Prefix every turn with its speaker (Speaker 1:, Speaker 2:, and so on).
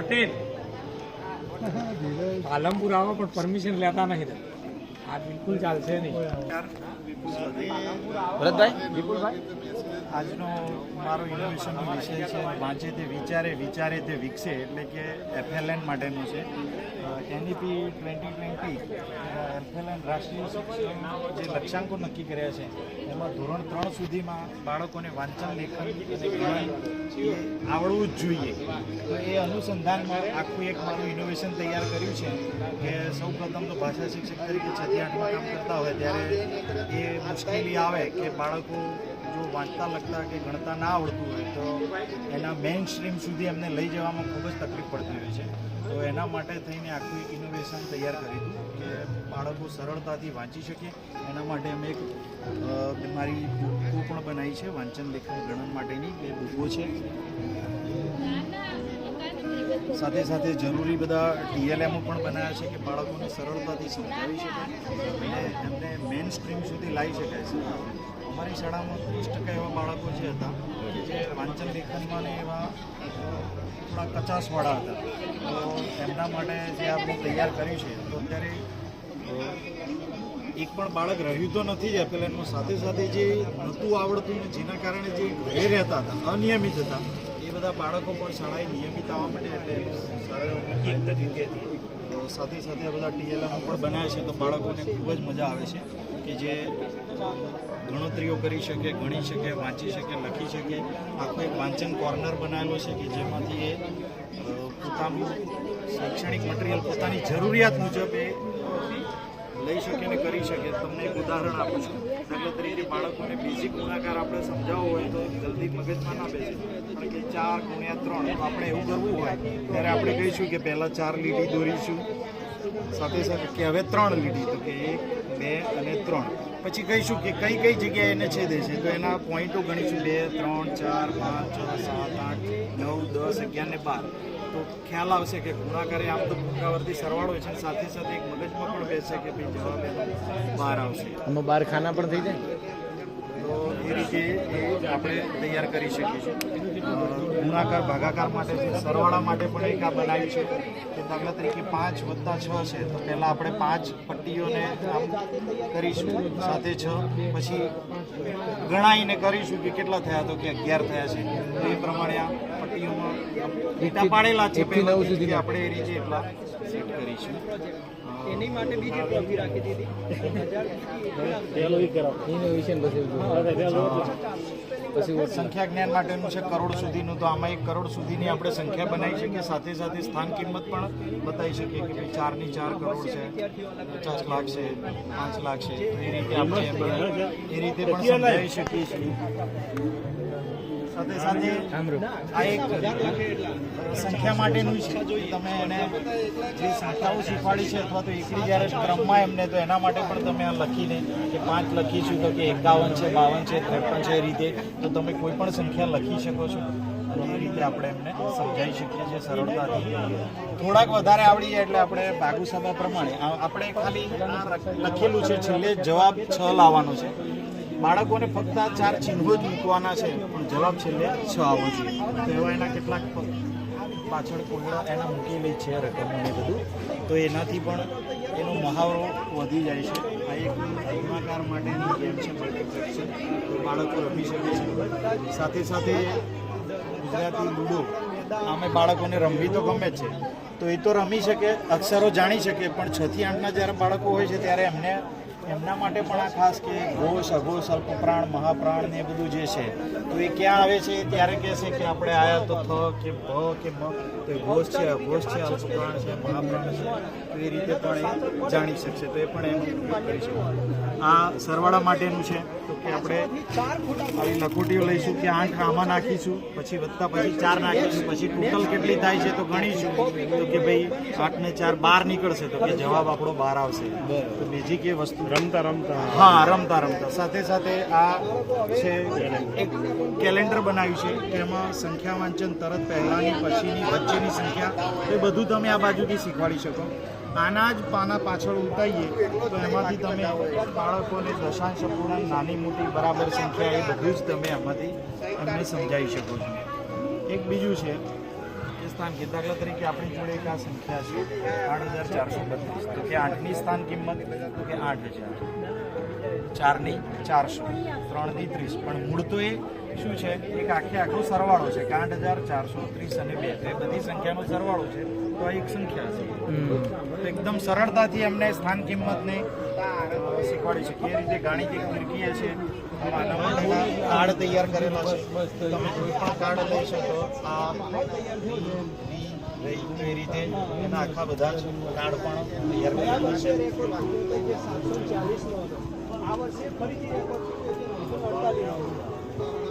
Speaker 1: પટેલ પાલનપુર આવો પણ પરમિશન લેતા નહીં. આ બિલકુલ ચાલશે નહીં.
Speaker 2: ભરતભાઈ,
Speaker 1: વિપુલભાઈ,
Speaker 3: આજનો મારો ઇનોવેશનનો વિષય છે વાંચે તે વિચારે, વિચારે તે વિકસે, એટલે કે FLN માટેનો છે. NEP 2020 FLN રાષ્ટ્રીય શિક્ષણ જે લક્ષ્યાંકો નક્કી કર્યા છે એમાં ધોરણ 3 સુધીમાં બાળકોને વાંચન, લેખન અને ગણન એ આવડવું જ જોઈએ. તો એ અનુસંધાનમાં આખું એક મારું ઇનોવેશન તૈયાર કર્યું છે કે સૌ પ્રથમ તો ભાષા શિક્ષક તરીકે 6 થી 8માં કામ કરતા હોય ત્યારે એ મુશ્કેલી આવે કે બાળકો જો વાંચતા લખતા કે ગણતા ના આવડતું હોય તો એના મેઇન સ્ટ્રીમ સુધી એમને લઈ જવામાં ખૂબ જ તકલીફ પડતી હોય છે. તો એના માટે થઈને આખું એક ઇનોવેશન તૈયાર કર્યું હતું કે બાળકો સરળતાથી વાંચી શકે. એના માટે અમે એક મારી બુકો પણ બનાવી છે, વાંચન, લેખન, ગણન માટેની 2 બુકો છે. સાથે સાથે જરૂરી બધા TLMO પણ બનાવ્યા છે કે બાળકોને સરળતાથી સમજાવી શકાય અને એમને મેઇન સ્ટ્રીમ સુધી લાવી શકાય છે. અમારી શાળામાં 30% એવા બાળકો જે હતા કે જે વાંચન, લેખનમાં ને એવા થોડા કચાશવાળા હતા. તો એમના માટે જે આપણે તૈયાર કર્યું છે તો અત્યારે એક પણ બાળક રહ્યું તો નથી જ FLNમાં. સાથે સાથે જે નહોતું આવડતું ને જેના કારણે જે ઘરે રહેતા હતા, અનિયમિત હતા, એ બધા બાળકો પણ શાળાએ નિયમિત આવવા માટે એટલે સાથે સાથે આ બધા TLMO પણ બનાવે છે તો બાળકોને ખૂબ જ મજા આવે છે કે જે ગણતરીઓ કરી શકે, ગણી શકે, વાંચી શકે, લખી શકે. આખો એક વાંચન કોર્નર બનાવેલો છે કે જેમાંથી એ પોતાનું શૈક્ષણિક મટીરિયલ પોતાની જરૂરિયાત મુજબ એ લઈ શકે ને કરી શકે. તમને એક ઉદાહરણ આપું છું. દાખલા તરીકે બાળકોને બેઝિક ગુણાકાર આપણે સમજાવવો હોય તો જલ્દી મગજમાં ના બેસે, પણ કે 4 × 3 તો આપણે એવું કરવું હોય ત્યારે આપણે કહીશું કે પહેલાં 4 લીટી દોરીશું, સાથે સાથે કે હવે 3 લીટી, તો કે 1, 2 અને 3. પછી કહીશું કે કઈ કઈ જગ્યાએ એને છેદે છે તો એના પોઈન્ટો ગણીશું 2, 3, 4, 5, 6, 7, 8, 9, 10, 11 ને 12. તો ખ્યાલ આવશે કે ગુણાકાર આમ તો પુનરાવર્તી સરવાળો છે, સાથે સાથે એક મગજમાં પણ બેસે કે ભાઈ જવાબ એનો 12 આવશે.
Speaker 2: આમાં 12 ખાના પણ થઈ જાય.
Speaker 3: તો એ રીતે એ આપણે તૈયાર કરી શકીએ છીએ. ગુણાકાર, ભાગાકાર માટે છે, સરવાળા માટે પણ એક આ બનાવ્યું છે કે દાખલા તરીકે 5 + 6 છે તો પહેલાં આપણે 5 પટ્ટીઓને આમ કરીશું, સાથે 6, પછી ગણાઈને કરીશું કે કેટલા થયા તો કે 11 થયા છે. તો એ પ્રમાણે આ પટ્ટીઓમાં લીટા પાડેલા છે પહેલાં સુધી આપણે એ રીતે એટલા સેટ કરીશું.
Speaker 4: એની માટે બીજી ટ્રોફી રાખી દીધી.
Speaker 3: પછી સંખ્યા જ્ઞાન માટેનું છે કરોડ સુધીનું. તો આમાં 1 કરોડ સુધીની આપણે સંખ્યા બનાવી શકીએ, સાથે સાથે સ્થાન કિંમત પણ બતાવી શકીએ કે ભાઈ 4 ની 4 કરોડ છે, 50 લાખ છે, 5 લાખ છે. એ રીતે આપણે એ રીતે પણ સમજાવી શકીએ છીએ. સાથે સાથે આ એક સંખ્યા માટેનું છે. તમે એને જે સંખ્યાઓ શીખવાડી છે અથવા તો એકલી જ્યારે ક્રમમાં એમને તો એના માટે પણ તમે આ લખીને કે 5 લખીશું તો કે 51 છે, 52 છે, 53 છે, એ રીતે તો તમે કોઈ પણ સંખ્યા લખી શકો છો. અને એ રીતે આપણે એમને સમજાવી શકીએ છીએ સરળતાથી. થોડાક વધારે આવડી જાય એટલે આપણે ભાગુસાબા પ્રમાણે આપણે ખાલી લખેલું છે, છેલ્લે જવાબ 6 લાવવાનો છે. બાળકોને ફક્ત આ 4 ચિહ્નો જ મૂકવાના છે પણ જવાબ છેલ્લે 6 આવવો જોઈએ. તો એવા એના કેટલાક પાછળ કોયડા એના મૂકેલી છે રકમ અને બધું, તો એનાથી પણ એનો મહાવરો વધી જાય છે. આ એક ગુણાકાર માટેની ગેમ છે, મલ્ટીપ્લેક્સ છે, તો બાળકો રમી શકે છે. સાથે સાથે ગુજરાતી લૂડો અમે બાળકોને રમવી તો ગમે જ છે, તો એ તો રમી શકે, અક્ષરો જાણી શકે, પણ 6 થી 8ના જ્યારે બાળકો હોય છે ત્યારે એમના માટે પણ આ ખાસ કે ઘોષ, અઘોષ, અલ્પપ્રાણ, મહાપ્રાણ ને એ બધું જે છે તો એ ક્યાં આવે છે ત્યારે કહેશે કે આપણે આયા તો થ કે ભ કે મ, તો ઘોષ છે, અઘોષ છે, અલ્પપ્રાણ છે, મહાપ્રાણ છે, તો એ રીતે પણ એ જાણી શકશે. તો એ પણ એનો ઉપયોગ કરી શકે. આ સરવાળા માટેનું છે તો કે આપણે આવી લખોટીઓ લઈશું કે 8 આમાં નાખીશું, પછી વત્તા પછી 4 નાખીશું, પછી ટોટલ કેટલી થાય છે તો ગણીશું તો કે ભાઈ 8 ને 4 12 નીકળશે તો કે જવાબ આપણો 12 આવશે. તો બેઝિક એ વસ્તુ રમતા રમતા સાથે સાથે આ છે એક કેલેન્ડર બનાવ્યું છે કે એમાં સંખ્યા વાંચન તરત પહેલાંની, પછીની, વચ્ચેની સંખ્યા એ બધું તમે આ બાજુથી શીખવાડી શકો. આના જ પાના પાછળ ઉતારીએ તો એમાંથી તમે બાળકોને દશાંશ, અપૂર્ણાંક, નાની મોટી, બરાબર સંખ્યા એ બધું જ તમે આમાંથી એમને સમજાવી શકો છો. એક બીજું છે કે સ્થાન કિંમત, દાખલા તરીકે આપણી જોડે એક આ સંખ્યા છે 8,432, તો કે 8ની સ્થાન કિંમત તો કે 8,000, 4ની 400, 3ની 30, પણ મૂળ તો એ શું છે, એક આખો સરવાળો છે કે 8,430 અને 2, એ બધી સંખ્યાનો સરવાળો છે, તો આ એક સંખ્યા છે. તો એકદમ સરળતાથી એમને સ્થાન કિંમતને શીખવાડી શકીએ. એ રીતે ગાણિતિક ફિરકીએ છે, આના માટેના કાર્ડ તૈયાર કરેલા છે. તમે કોઈ પણ કાર્ડ લઈ શકો. આ એ રીતે એના આખા બધા જ કાર્ડ પણ તૈયાર કરેલા છે.
Speaker 4: આ વર્ષે ફરીથી રેકોર્ડ 748